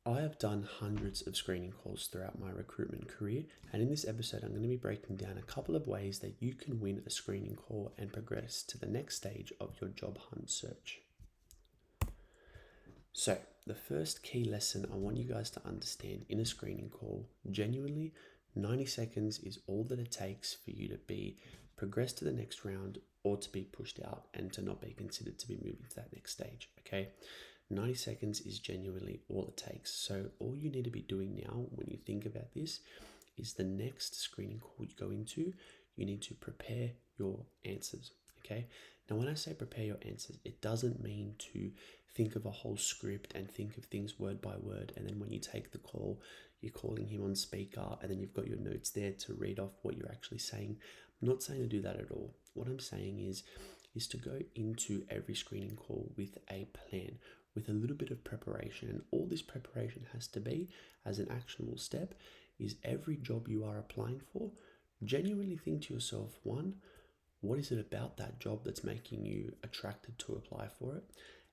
I have done hundreds of screening calls throughout my recruitment career, and in this episode, I'm going to be breaking down a couple of ways that you can win a screening call and progress to the next stage of your job hunt search. So, the first key lesson I want you guys to understand in a screening call, genuinely, 90 seconds is all that it takes for you to be progressed to the next round or to be pushed out and to not be considered to be moving to that next stage. Okay, 90 seconds is genuinely all it takes. So, all you need to be doing now when you think about this is the next screening call you go into, you need to prepare your answers. Okay, now when I say prepare your answers, it doesn't mean to think of a whole script and think of things word by word, and then when you take the call, you're calling him on speaker and then you've got your notes there to read off what you're actually saying. I'm not saying to do that at all. What I'm saying is to go into every screening call with a plan, with a little bit of preparation. And all this preparation has to be, as an actionable step, is every job you are applying for, genuinely think to yourself, one, what is it about that job that's making you attracted to apply for it?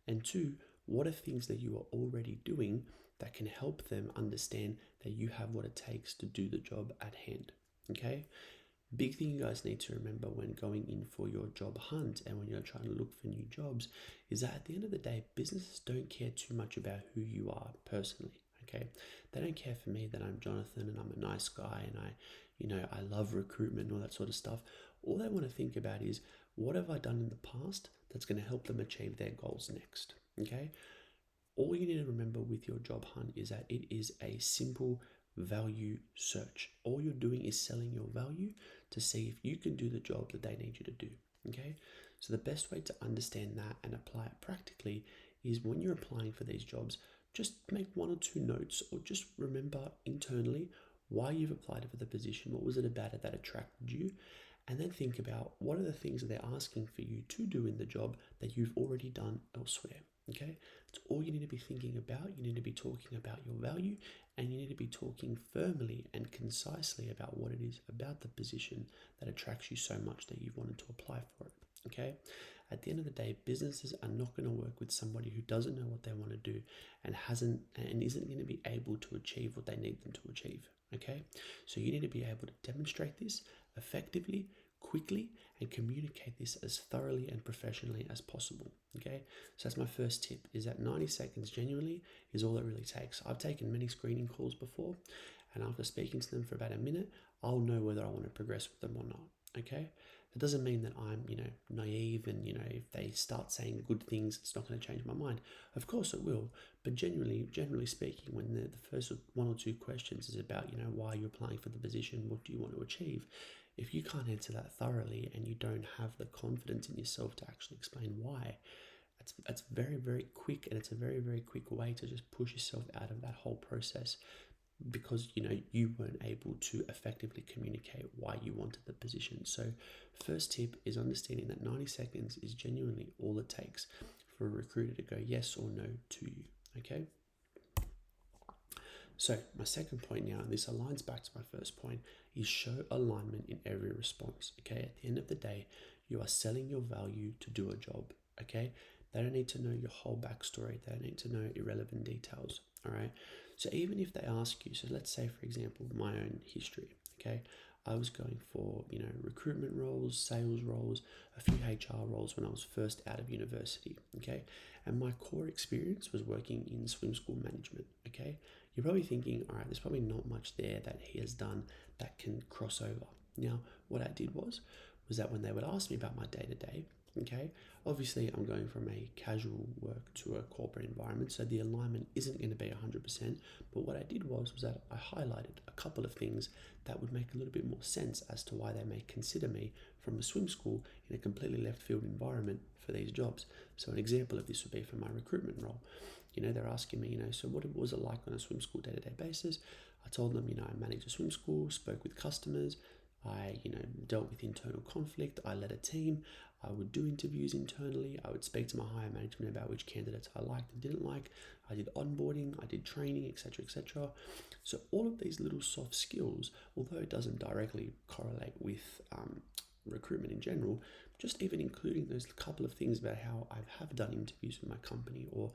And two, what are things that you are already doing that can help them understand that you have what it takes to do the job at hand? Okay? Big thing you guys need to remember when going in for your job hunt and when you're trying to look for new jobs is that at the end of the day, businesses don't care too much about who you are personally. Okay, they don't care for me that I'm Jonathan and I'm a nice guy and I love recruitment and all that sort of stuff. All they want to think about is what have I done in the past that's going to help them achieve their goals next. Okay, all you need to remember with your job hunt is that it is a simple value search. All you're doing is selling your value to see if you can do the job that they need you to do. Okay, so the best way to understand that and apply it practically is when you're applying for these jobs, just make one or two notes or just remember internally why you've applied for the position, what was it about it that attracted you, and then think about what are the things that they're asking for you to do in the job that you've already done elsewhere. Okay, it's all you need to be thinking about. You need to be talking about your value and you need to be talking firmly and concisely about what it is about the position that attracts you so much that you've wanted to apply for it. Okay, at the end of the day, businesses are not going to work with somebody who doesn't know what they want to do and isn't going to be able to achieve what they need them to achieve. Okay, so you need to be able to demonstrate this effectively, quickly, and communicate this as thoroughly and professionally as possible. Okay, so that's my first tip, is that 90 seconds genuinely is all it really takes. I've taken many screening calls before, and after speaking to them for about a minute, I'll know whether I want to progress with them or not. Okay, that doesn't mean that I'm naive and if they start saying good things, it's not going to change my mind. Of course it will, but generally speaking, when the first one or two questions is about why you're applying for the position, what do you want to achieve, if you can't answer that thoroughly and you don't have the confidence in yourself to actually explain why, it's very, very quick, and it's a very, very quick way to just push yourself out of that whole process because you weren't able to effectively communicate why you wanted the position. So first tip is understanding that 90 seconds is genuinely all it takes for a recruiter to go yes or no to you. Okay, so my second point now, and this aligns back to my first point, is show alignment in every response. Okay, at the end of the day, you are selling your value to do a job. Okay, they don't need to know your whole backstory. They don't need to know irrelevant details. All right, so even if they ask you, so let's say for example my own history. Okay, I was going for recruitment roles, sales roles, a few HR roles when I was first out of university. Okay, and my core experience was working in swim school management. Okay, you're probably thinking, all right, there's probably not much there that he has done that can cross over. Now, what I did was that when they would ask me about my day to day, okay, obviously I'm going from a casual work to a corporate environment, so the alignment isn't going to be 100%. But what I did was that I highlighted a couple of things that would make a little bit more sense as to why they may consider me from a swim school in a completely left field environment for these jobs. So an example of this would be for my recruitment role. They're asking me, so what was it like on a swim school day-to-day basis? I told them, I managed a swim school, spoke with customers, I, dealt with internal conflict, I led a team, I would do interviews internally, I would speak to my higher management about which candidates I liked and didn't like, I did onboarding, I did training, etc., etc. So all of these little soft skills, although it doesn't directly correlate with recruitment in general, just even including those couple of things about how I have done interviews with my company, or,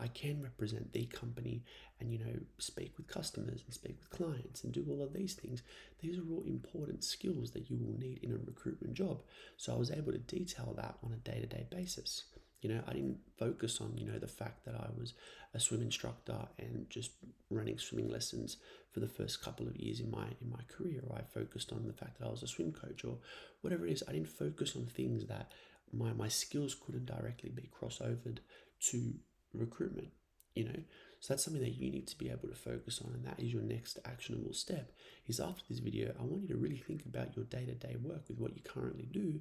I can represent the company and, speak with customers and speak with clients and do all of these things. These are all important skills that you will need in a recruitment job. So I was able to detail that on a day-to-day basis. I didn't focus on, the fact that I was a swim instructor and just running swimming lessons for the first couple of years in my career. Or I focused on the fact that I was a swim coach or whatever it is. I didn't focus on things that my skills couldn't directly be crossovered to recruitment, So that's something that you need to be able to focus on, and that is your next actionable step. Is after this video, I want you to really think about your day-to-day work with what you currently do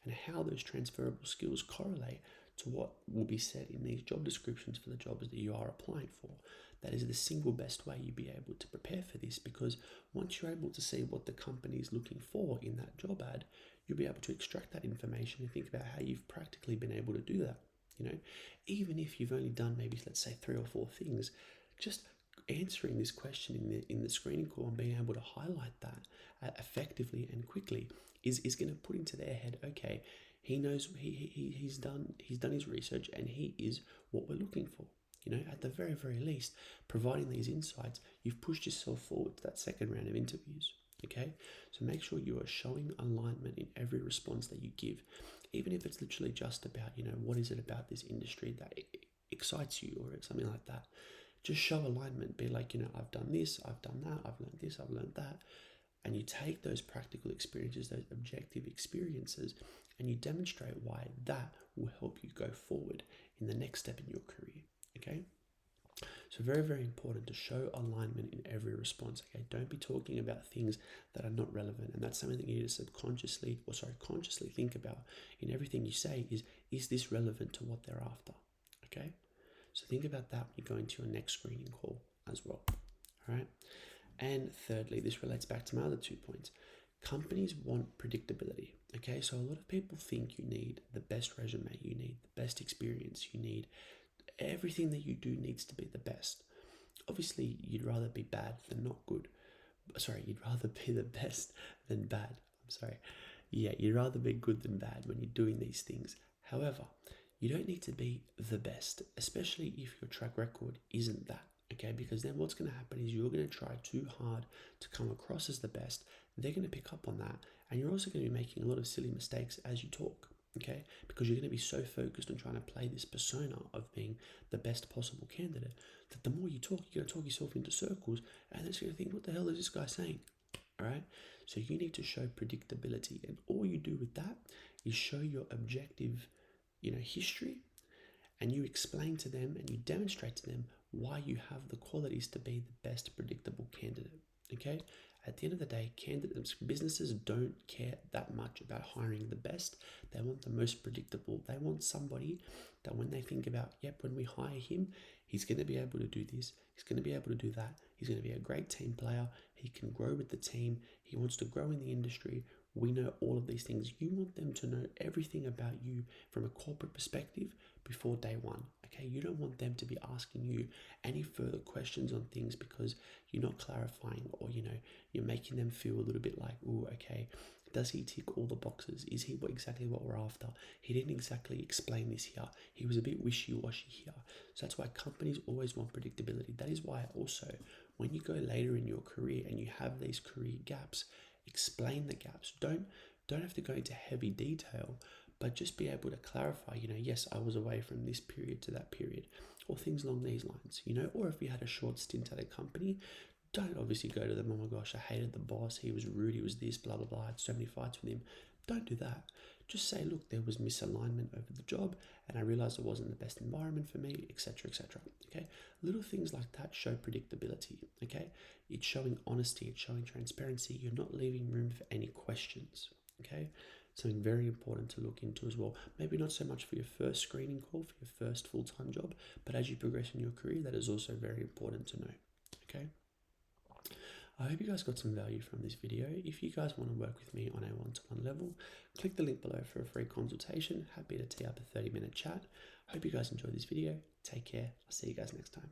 and how those transferable skills correlate to what will be said in these job descriptions for the jobs that you are applying for. That is the single best way you'll be able to prepare for this, because once you're able to see what the company is looking for in that job ad, you'll be able to extract that information and think about how you've practically been able to do that. Even if you've only done maybe, let's say, 3 or 4 things, just answering this question in the screening call and being able to highlight that effectively and quickly is going to put into their head, okay, he knows he's done his research and he is what we're looking for. At the very, very least, providing these insights, you've pushed yourself forward to that second round of interviews. Okay, so make sure you are showing alignment in every response that you give, even if it's literally just about, what is it about this industry that excites you or something like that. Just show alignment. Be like, I've done this, I've done that, I've learned this, I've learned that. And you take those practical experiences, those objective experiences, and you demonstrate why that will help you go forward in the next step in your career. Okay? So very, very important to show alignment in every response. Okay, don't be talking about things that are not relevant, and that's something that you need to consciously think about in everything you say. Is this relevant to what they're after? Okay, so think about that when you go into your next screening call as well. All right, and thirdly, this relates back to my other 2 points. Companies want predictability. Okay, so a lot of people think you need the best resume, you need the best experience, you need everything that you do needs to be the best. Obviously, you'd rather be bad than not good. You'd rather be the best than bad. You'd rather be good than bad when you're doing these things. However, you don't need to be the best, especially if your track record isn't that. Okay, because then what's going to happen is you're going to try too hard to come across as the best. They're going to pick up on that, and you're also going to be making a lot of silly mistakes as you talk. Okay, because you're going to be so focused on trying to play this persona of being the best possible candidate that the more you talk, you're going to talk yourself into circles, and then you're going to think, what the hell is this guy saying? All right, so you need to show predictability, and all you do with that is show your objective, history, and you explain to them and you demonstrate to them why you have the qualities to be the best predictable candidate. Okay, at the end of the day, businesses don't care that much about hiring the best. They want the most predictable. They want somebody that when they think about, when we hire him, he's going to be able to do this, he's going to be able to do that, he's going to be a great team player, he can grow with the team, he wants to grow in the industry. We know all of these things. You want them to know everything about you from a corporate perspective before day one. Okay, you don't want them to be asking you any further questions on things because you're not clarifying, or you're making them feel a little bit like, oh, okay, does he tick all the boxes? Is he exactly what we're after? He didn't exactly explain this here. He was a bit wishy-washy here. So that's why companies always want predictability. That is why also when you go later in your career and you have these career gaps, explain the gaps. Don't have to go into heavy detail, but just be able to clarify, yes, I was away from this period to that period, or things along these lines, or if you had a short stint at a company, don't obviously go to them, oh my gosh, I hated the boss, he was rude, he was this, blah, blah, blah, I had so many fights with him. Don't do that. Just say, look, there was misalignment over the job, and I realized it wasn't the best environment for me, etc., etc. Okay, little things like that show predictability. Okay, it's showing honesty, it's showing transparency. You're not leaving room for any questions. Okay, something very important to look into as well. Maybe not so much for your first screening call, for your first full-time job, but as you progress in your career, that is also very important to know. Okay. I hope you guys got some value from this video. If you guys want to work with me on a one-to-one level, click the link below for a free consultation. Happy to tee up a 30-minute chat. Hope you guys enjoyed this video. Take care. I'll see you guys next time.